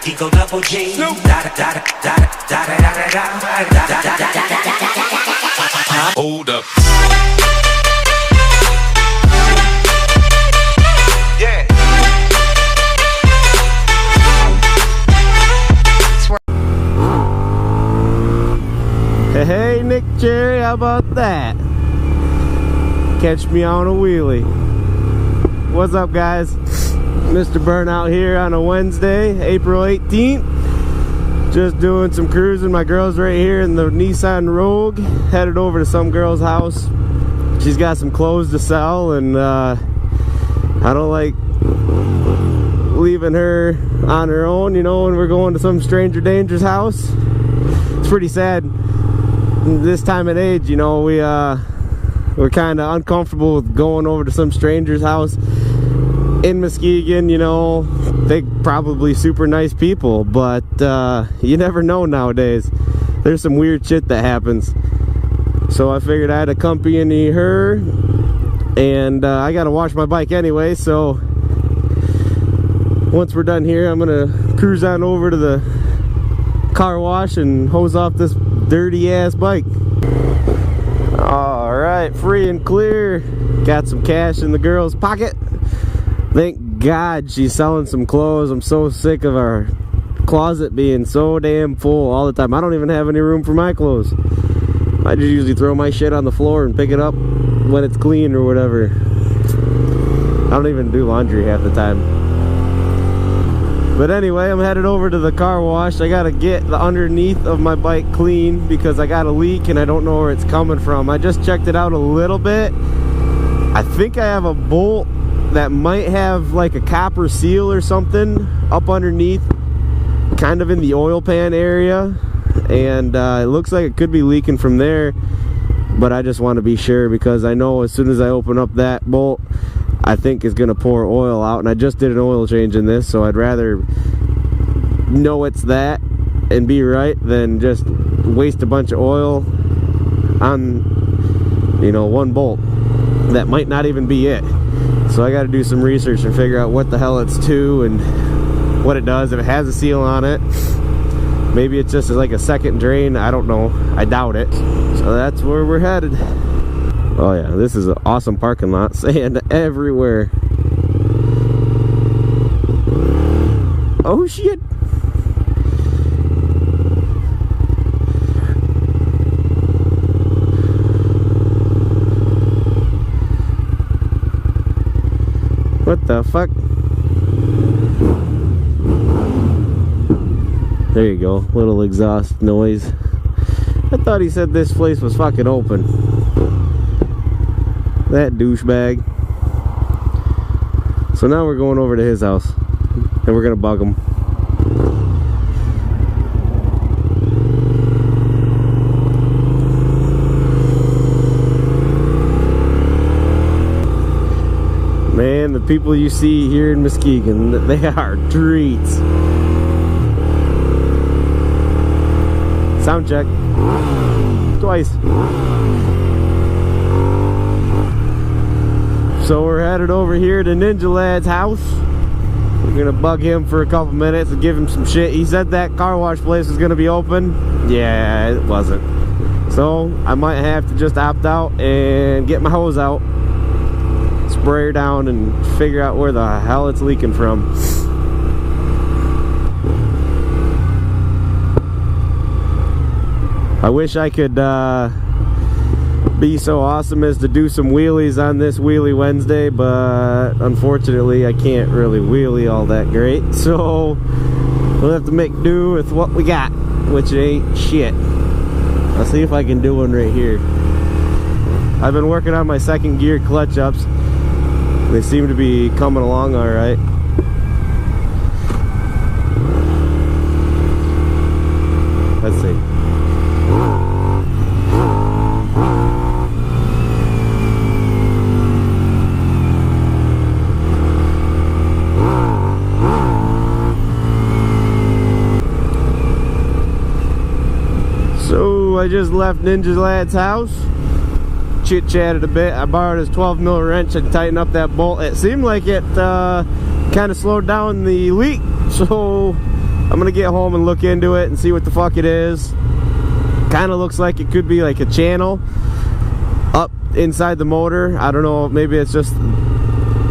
Eagle double G. Hold up. Yeah. Hey, Nick Cherry, how about that? Catch me on a wheelie. What's up, guys? Mr. Burnout here on a Wednesday, April 18th. Just doing some cruising. My girl's right here in the Nissan Rogue. Headed over to some girl's house. She's got some clothes to sell, and I don't like leaving her on her own, you know, when we're going to some stranger danger's house. It's pretty sad. This time of age, you know, we're kind of uncomfortable with going over to some stranger's house in Muskegon. You know, they probably super nice people, but you never know nowadays. There's some weird shit that happens. So I figured I'd accompany her, and I gotta wash my bike anyway, so once we're done here, I'm gonna cruise on over to the car wash and hose off this dirty ass bike. All right, free and clear. Got some cash in the girl's pocket. Thank God she's selling some clothes. I'm so sick of our closet being so damn full all the time. I don't even have any room for my clothes. I just usually throw my shit on the floor and pick it up when it's clean or whatever. I don't even do laundry half the time. But anyway, I'm headed over to the car wash. I gotta get the underneath of my bike clean because I got a leak and I don't know where it's coming from. I just checked it out a little bit. I think I have a bolt that might have like a copper seal or something up underneath, kind of in the oil pan area, and it looks like it could be leaking from there, but I just want to be sure because I know as soon as I open up that bolt, I think it's gonna pour oil out, and I just did an oil change in this, so I'd rather know it's that and be right than just waste a bunch of oil on, you know, one bolt that might not even be it. So I got to do some research and figure out what the hell it's to and what it does, if it has a seal on it. Maybe it's just like a second drain, I don't know, I doubt it. So that's where we're headed. Oh yeah, this is an awesome parking lot. Sand everywhere. Oh shit. What the fuck? There you go, little exhaust noise. I thought he said this place was fucking open. That douchebag. So now we're going over to his house and we're gonna bug him. Man, the people you see here in Muskegon, they are treats. Sound check. Twice. So we're headed over here to Ninja Lad's house. We're gonna bug him for a couple minutes and give him some shit. He said that car wash place was gonna be open. Yeah, it wasn't. So I might have to just opt out and get my hose out, spray her down, and figure out where the hell it's leaking from. I wish I could be so awesome as to do some wheelies on this Wheelie Wednesday, but unfortunately I can't really wheelie all that great, so we'll have to make do with what we got, which ain't shit. I'll see if I can do one right here. I've been working on my second gear clutch ups. They seem to be coming along all right. Let's see. So I just left Ninja Lad's house. chit-chatted a bit. I borrowed his 12 mil wrench and tightened up that bolt. It seemed like it kind of slowed down the leak, so I'm gonna get home and look into it and see what the fuck it is. Kind of looks like it could be like a channel up inside the motor. I don't know, maybe it's just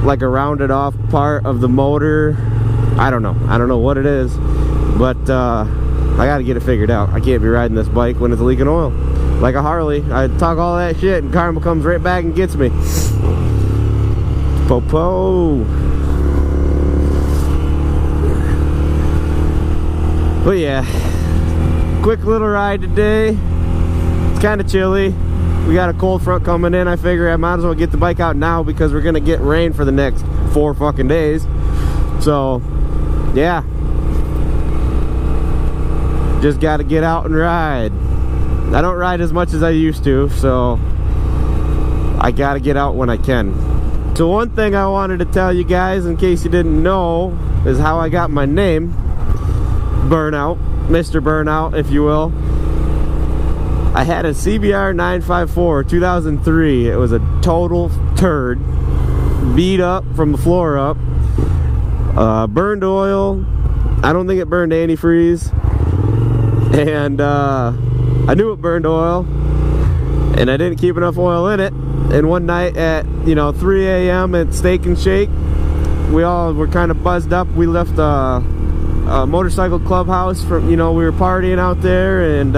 like a rounded off part of the motor. I don't know what it is, but I gotta get it figured out. I can't be riding this bike when it's leaking oil like a Harley. I talk all that shit and Karma comes right back and gets me. Popo. But yeah, quick little ride today. It's kind of chilly. We got a cold front coming in. I figure I might as well get the bike out now because we're gonna get rain for the next 4 fucking days. So yeah, just got to get out and ride. I don't ride as much as I used to, so I got to get out when I can. So one thing I wanted to tell you guys, in case you didn't know, is how I got my name. Burnout, Mr. Burnout, if you will. I had a CBR 954 2003. It was a total turd, beat up from the floor up. Burned oil. I don't think it burned antifreeze, and I knew it burned oil, and I didn't keep enough oil in it. And one night at 3 a.m. at Steak and Shake, we all were kind of buzzed up. We left a motorcycle clubhouse from we were partying out there, and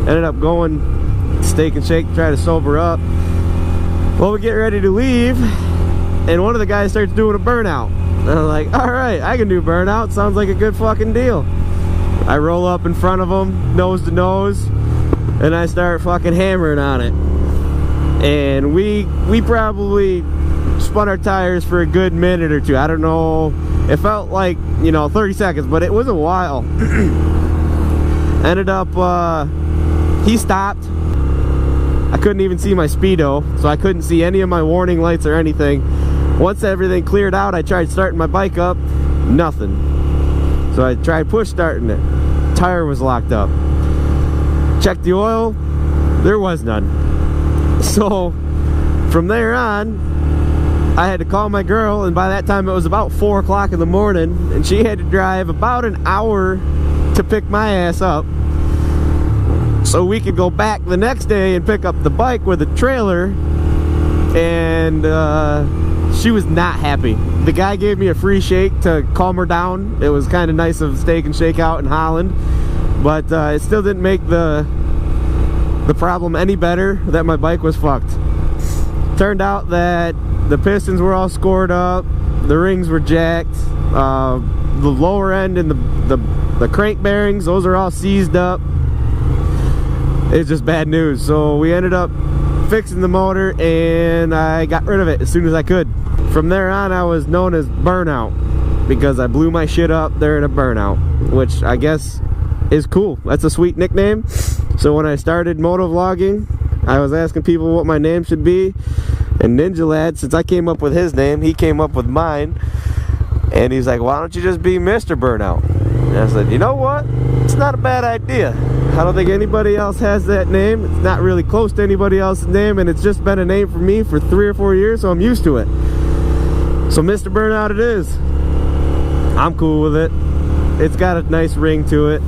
ended up going to Steak and Shake to try to sober up. Well, we get ready to leave, and one of the guys starts doing a burnout. And I'm like, alright, I can do burnout. Sounds like a good fucking deal. I roll up in front of him, nose to nose, and I start fucking hammering on it. And we probably spun our tires for a good minute or two. I don't know. It felt like, 30 seconds, but it was a while. Ended up, he stopped. I couldn't even see my speedo, so I couldn't see any of my warning lights or anything. Once everything cleared out, I tried starting my bike up. Nothing. So I tried push starting it. Tire was locked up. Checked the oil. There was none. So from there on, I had to call my girl, and by that time it was about 4 o'clock in the morning, and she had to drive about an hour to pick my ass up so we could go back the next day and pick up the bike with a trailer. And she was not happy. The guy gave me a free shake to calm her down. It was kind of nice of Steak and Shake out in Holland, but it still didn't make the problem any better that my bike was fucked. Turned out that the pistons were all scored up, the rings were jacked, the lower end and the crank bearings, those are all seized up. It's just bad news. So we ended up fixing the motor, and I got rid of it as soon as I could. From there on, I was known as Burnout because I blew my shit up during a burnout, which I guess is cool. That's a sweet nickname. So when I started motovlogging, I was asking people what my name should be, and Ninja Lad, since I came up with his name, he came up with mine, and he's like, why don't you just be Mr. Burnout? And I said, you know what? It's not a bad idea. I don't think anybody else has that name. It's not really close to anybody else's name, and it's just been a name for me for 3 or 4 years, so I'm used to it. So Mr. Burnout it is. I'm cool with it. It's got a nice ring to it,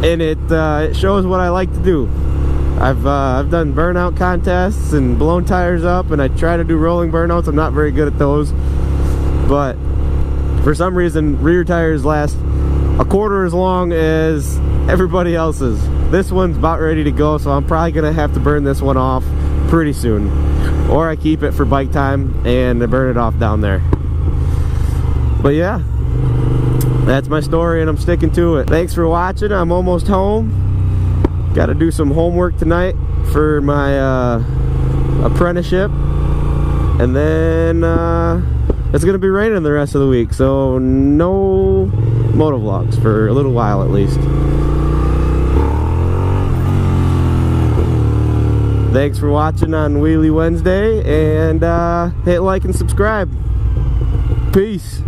and it shows what I like to do. I've done burnout contests and blown tires up, and I try to do rolling burnouts. I'm not very good at those, but for some reason rear tires last a quarter as long as everybody else's. This one's about ready to go, so I'm probably gonna have to burn this one off pretty soon, or I keep it for bike time and I burn it off down there. But yeah, that's my story, and I'm sticking to it. Thanks for watching. I'm almost home. Got to do some homework tonight for my apprenticeship, and then it's gonna be raining the rest of the week, so no motovlogs for a little while at least. Thanks for watching on Wheelie Wednesday, and hit like and subscribe. Peace.